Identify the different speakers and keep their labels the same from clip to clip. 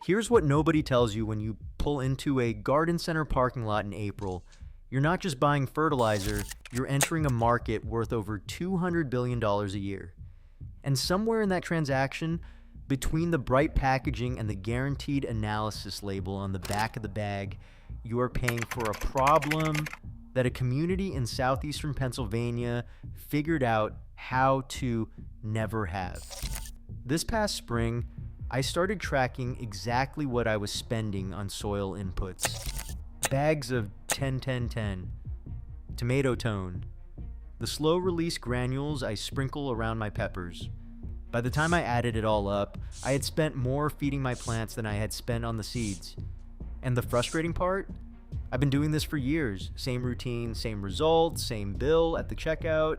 Speaker 1: Here's what nobody tells you when you pull into a garden center parking lot in April. You're not just buying fertilizer, you're entering a market worth over $200 billion a year. And somewhere in that transaction, between the bright packaging and the guaranteed analysis label on the back of the bag, you are paying for a problem that a community in southeastern Pennsylvania figured out how to never have. This past spring, I started tracking exactly what I was spending on soil inputs. Bags of 10-10-10, tomato tone, the slow release granules I sprinkle around my peppers. By the time I added it all up, I had spent more feeding my plants than I had spent on the seeds. And the frustrating part? I've been doing this for years. Same routine, same results, same bill at the checkout.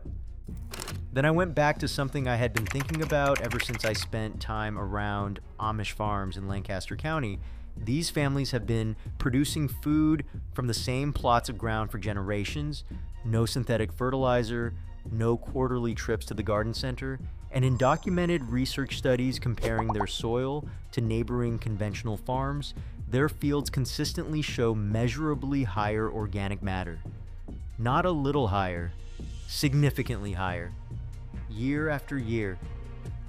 Speaker 1: Then I went back to something I had been thinking about ever since I spent time around Amish farms in Lancaster County. These families have been producing food from the same plots of ground for generations, no synthetic fertilizer, no quarterly trips to the garden center, and in documented research studies comparing their soil to neighboring conventional farms, their fields consistently show measurably higher organic matter. Not a little higher, significantly higher. Year after year,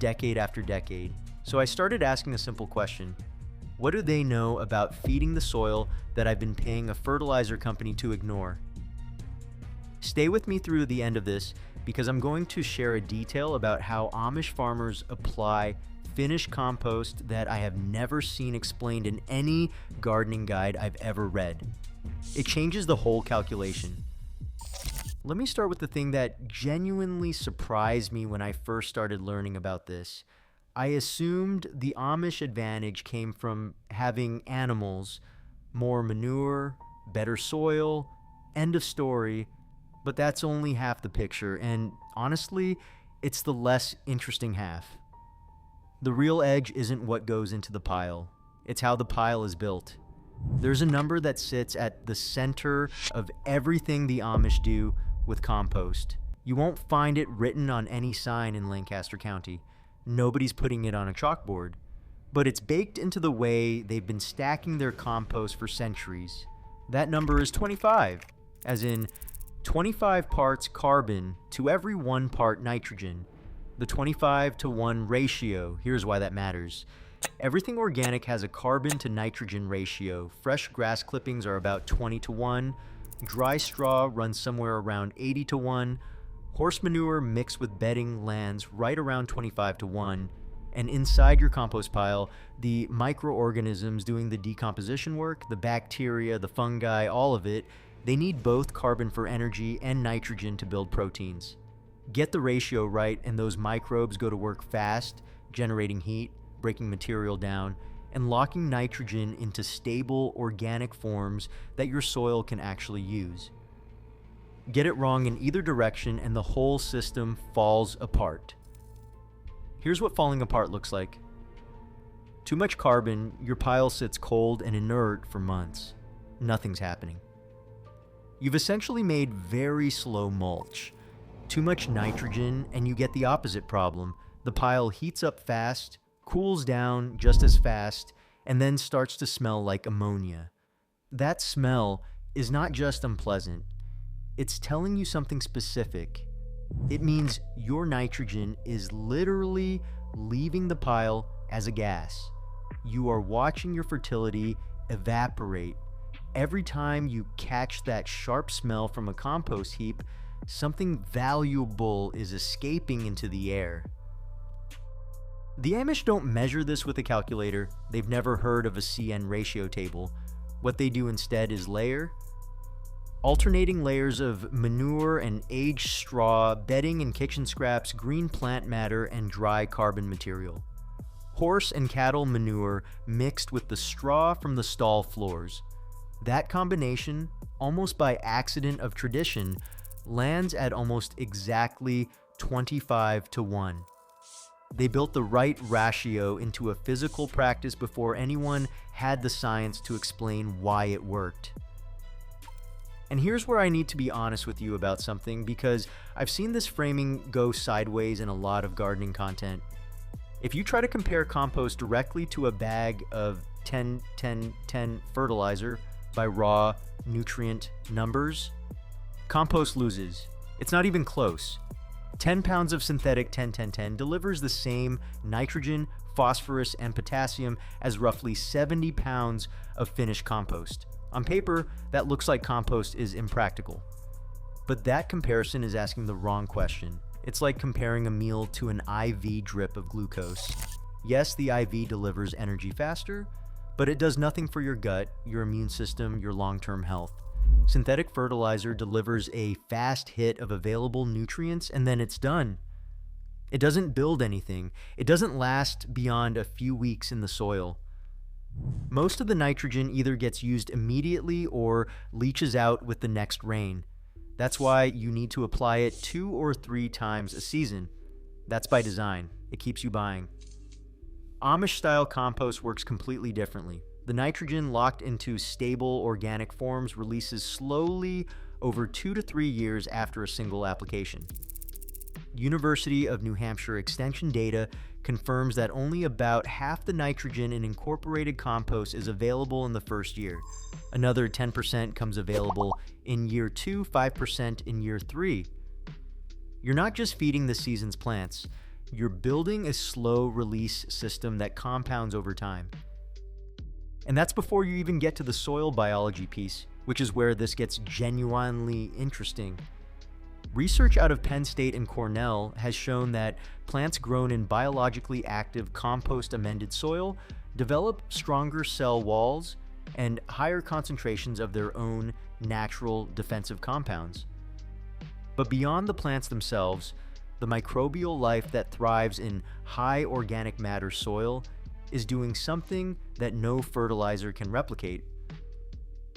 Speaker 1: decade after decade. So I started asking a simple question. What do they know about feeding the soil that I've been paying a fertilizer company to ignore? Stay with me through the end of this because I'm going to share a detail about how Amish farmers apply finished compost that I have never seen explained in any gardening guide I've ever read. It changes the whole calculation. Let me start with the thing that genuinely surprised me when I first started learning about this. I assumed the Amish advantage came from having animals, more manure, better soil, end of story, but that's only half the picture, and honestly, it's the less interesting half. The real edge isn't what goes into the pile, it's how the pile is built. There's a number that sits at the center of everything the Amish do with compost. You won't find it written on any sign in Lancaster County. Nobody's putting it on a chalkboard. But it's baked into the way they've been stacking their compost for centuries. That number is 25, as in 25 parts carbon to every 1 part nitrogen. The 25-to-1 ratio, here's why that matters. Everything organic has a carbon to nitrogen ratio. Fresh grass clippings are about 20-to-1. Dry straw runs somewhere around 80-to-1. Horse manure mixed with bedding lands right around 25-to-1. And inside your compost pile, the microorganisms doing the decomposition work, the bacteria, the fungi, all of it, they need both carbon for energy and nitrogen to build proteins. Get the ratio right and those microbes go to work fast, generating heat, breaking material down, and locking nitrogen into stable organic forms that your soil can actually use. Get it wrong in either direction and the whole system falls apart. Here's what falling apart looks like. Too much carbon, your pile sits cold and inert for months. Nothing's happening. You've essentially made very slow mulch. Too much nitrogen and you get the opposite problem. The pile heats up fast, cools down just as fast, and then starts to smell like ammonia. That smell is not just unpleasant. It's telling you something specific. It means your nitrogen is literally leaving the pile as a gas. You are watching your fertility evaporate. Every time you catch that sharp smell from a compost heap, something valuable is escaping into the air. The Amish don't measure this with a calculator. They've never heard of a CN ratio table. What they do instead is layer. Alternating layers of manure and aged straw, bedding and kitchen scraps, green plant matter, and dry carbon material. Horse and cattle manure mixed with the straw from the stall floors. That combination, almost by accident of tradition, lands at almost exactly 25-to-1. They built the right ratio into a physical practice before anyone had the science to explain why it worked. And here's where I need to be honest with you about something, because I've seen this framing go sideways in a lot of gardening content. If you try to compare compost directly to a bag of 10-10-10 fertilizer by raw nutrient numbers, compost loses. It's not even close. 10 pounds of synthetic 10-10-10 delivers the same nitrogen, phosphorus, and potassium as roughly 70 pounds of finished compost. On paper, that looks like compost is impractical. But that comparison is asking the wrong question. It's like comparing a meal to an IV drip of glucose. Yes, the IV delivers energy faster, but it does nothing for your gut, your immune system, your long-term health. Synthetic fertilizer delivers a fast hit of available nutrients and then it's done. It doesn't build anything. It doesn't last beyond a few weeks in the soil. Most of the nitrogen either gets used immediately or leaches out with the next rain. That's why you need to apply it 2 or 3 times a season. That's by design. It keeps you buying. Amish-style compost works completely differently. The nitrogen locked into stable organic forms releases slowly over 2 to 3 years after a single application. University of New Hampshire Extension data confirms that only about half the nitrogen in incorporated compost is available in the first year. Another 10% comes available in year 2, 5% in year 3. You're not just feeding the season's plants, you're building a slow release system that compounds over time. And that's before you even get to the soil biology piece, which is where this gets genuinely interesting. Research out of Penn State and Cornell has shown that plants grown in biologically active compost-amended soil develop stronger cell walls and higher concentrations of their own natural defensive compounds. But beyond the plants themselves, the microbial life that thrives in high organic matter soil is doing something that no fertilizer can replicate.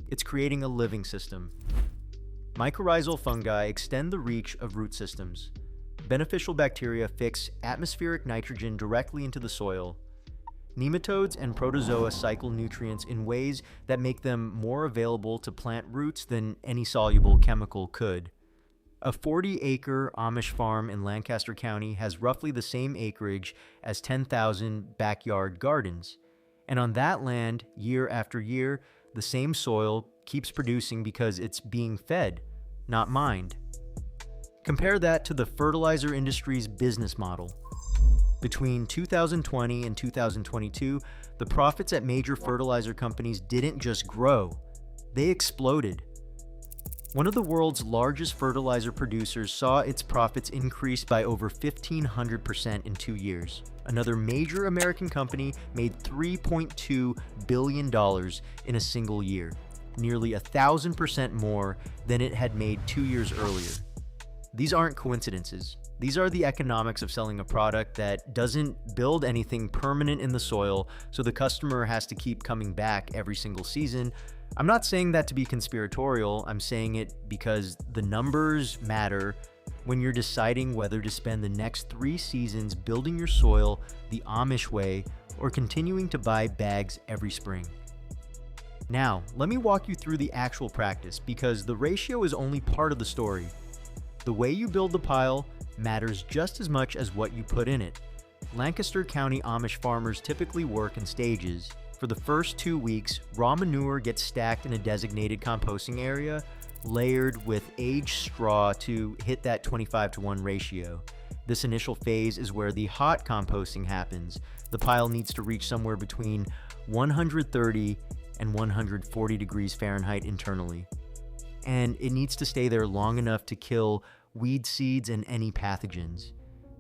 Speaker 1: It's creating a living system. Mycorrhizal fungi extend the reach of root systems. Beneficial bacteria fix atmospheric nitrogen directly into the soil. Nematodes and protozoa cycle nutrients in ways that make them more available to plant roots than any soluble chemical could. A 40-acre Amish farm in Lancaster County has roughly the same acreage as 10,000 backyard gardens. And on that land, year after year, the same soil keeps producing because it's being fed, not mined. Compare that to the fertilizer industry's business model. Between 2020 and 2022, the profits at major fertilizer companies didn't just grow, they exploded. One of the world's largest fertilizer producers saw its profits increase by over 1,500% in 2 years. Another major American company made $3.2 billion in a single year, nearly 1,000% more than it had made 2 years earlier. These aren't coincidences. These are the economics of selling a product that doesn't build anything permanent in the soil, so the customer has to keep coming back every single season. I'm not saying that to be conspiratorial, I'm saying it because the numbers matter when you're deciding whether to spend the next 3 seasons building your soil the Amish way or continuing to buy bags every spring. Now, let me walk you through the actual practice because the ratio is only part of the story. The way you build the pile matters just as much as what you put in it. Lancaster County Amish farmers typically work in stages. For the first 2 weeks, raw manure gets stacked in a designated composting area, layered with aged straw to hit that 25-to-1 ratio. This initial phase is where the hot composting happens. The pile needs to reach somewhere between 130 and 140 degrees Fahrenheit internally. And it needs to stay there long enough to kill weed seeds and any pathogens.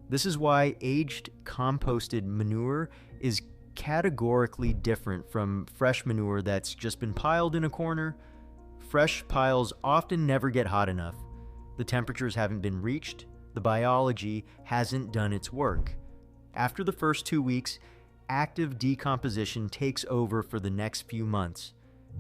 Speaker 1: This is why aged composted manure is categorically different from fresh manure that's just been piled in a corner. Fresh piles often never get hot enough. The temperatures haven't been reached. The biology hasn't done its work. After the first 2 weeks, active decomposition takes over for the next few months.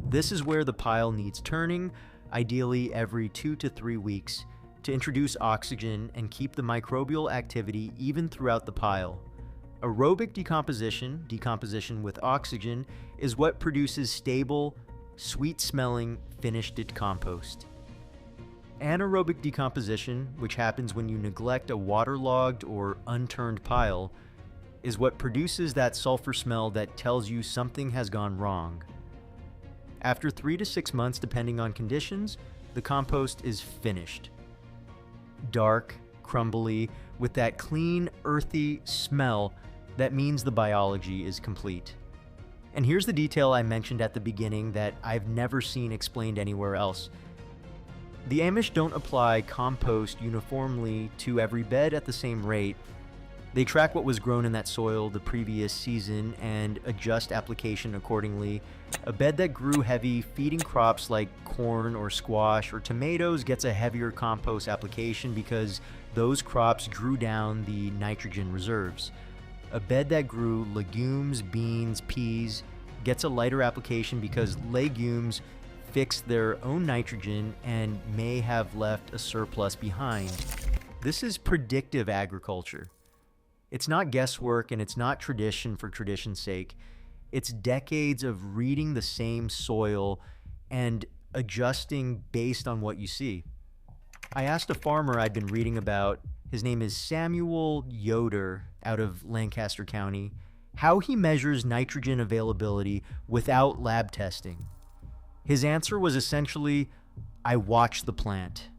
Speaker 1: This is where the pile needs turning, ideally every 2 to 3 weeks, to introduce oxygen and keep the microbial activity even throughout the pile. Aerobic decomposition with oxygen, is what produces stable, sweet-smelling, finished compost. Anaerobic decomposition, which happens when you neglect a waterlogged or unturned pile, is what produces that sulfur smell that tells you something has gone wrong. After 3 to 6 months, depending on conditions, the compost is finished. Dark, crumbly, with that clean, earthy smell that means the biology is complete. And here's the detail I mentioned at the beginning that I've never seen explained anywhere else. The Amish don't apply compost uniformly to every bed at the same rate. They track what was grown in that soil the previous season and adjust application accordingly. A bed that grew heavy feeding crops like corn or squash or tomatoes gets a heavier compost application because those crops drew down the nitrogen reserves. A bed that grew legumes, beans, peas gets a lighter application because legumes fix their own nitrogen and may have left a surplus behind. This is predictive agriculture. It's not guesswork and it's not tradition for tradition's sake. It's decades of reading the same soil and adjusting based on what you see. I asked a farmer I'd been reading about, his name is Samuel Yoder out of Lancaster County, how he measures nitrogen availability without lab testing. His answer was essentially, I watch the plant.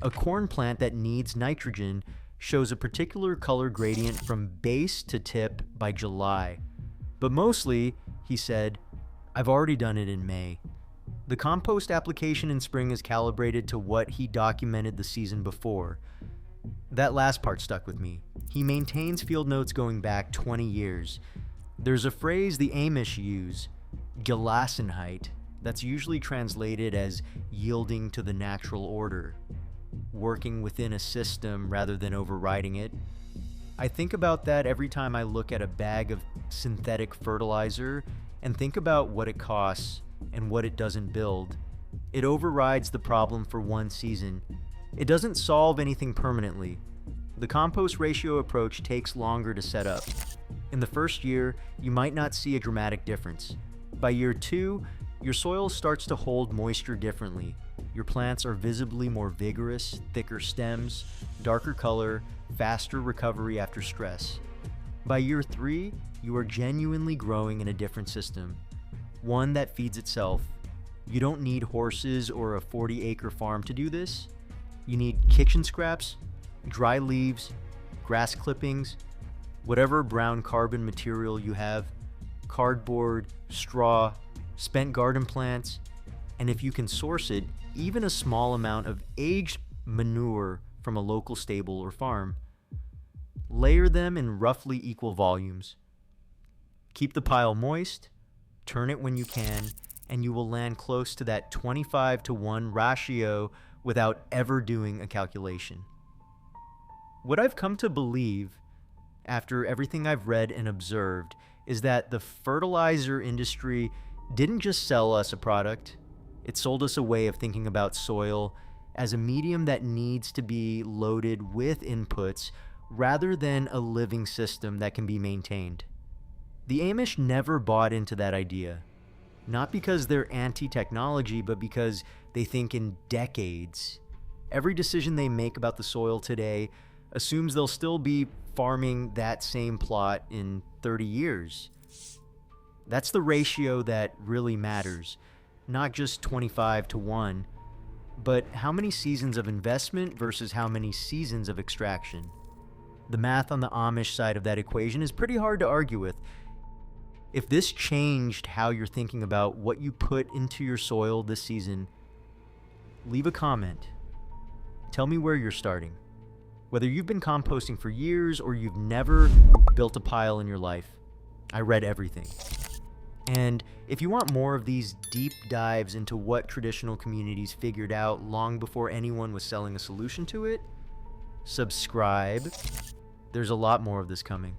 Speaker 1: A corn plant that needs nitrogen shows a particular color gradient from base to tip by July. But mostly, he said, I've already done it in May. The compost application in spring is calibrated to what he documented the season before. That last part stuck with me. He maintains field notes going back 20 years. There's a phrase the Amish use, Gelassenheit, that's usually translated as yielding to the natural order, working within a system rather than overriding it. I think about that every time I look at a bag of synthetic fertilizer and think about what it costs and what it doesn't build. It overrides the problem for one season. It doesn't solve anything permanently. The compost ratio approach takes longer to set up. In the first year, you might not see a dramatic difference. By year 2, your soil starts to hold moisture differently. Your plants are visibly more vigorous, thicker stems, darker color, faster recovery after stress. By year 3, you are genuinely growing in a different system, one that feeds itself. You don't need horses or a 40-acre farm to do this. You need kitchen scraps, dry leaves, grass clippings, whatever brown carbon material you have, cardboard, straw, spent garden plants, and if you can source it, even a small amount of aged manure from a local stable or farm. Layer them in roughly equal volumes. Keep the pile moist, turn it when you can, and you will land close to that 25-to-1 ratio without ever doing a calculation. What I've come to believe, after everything I've read and observed, is that the fertilizer industry didn't just sell us a product, it sold us a way of thinking about soil as a medium that needs to be loaded with inputs rather than a living system that can be maintained. The Amish never bought into that idea, not because they're anti-technology, but because they think in decades. Every decision they make about the soil today assumes they'll still be farming that same plot in 30 years. That's the ratio that really matters, not just 25-to-1, but how many seasons of investment versus how many seasons of extraction. The math on the Amish side of that equation is pretty hard to argue with. If this changed how you're thinking about what you put into your soil this season, leave a comment. Tell me where you're starting. Whether you've been composting for years or you've never built a pile in your life, I read everything. And if you want more of these deep dives into what traditional communities figured out long before anyone was selling a solution to it, subscribe. There's a lot more of this coming.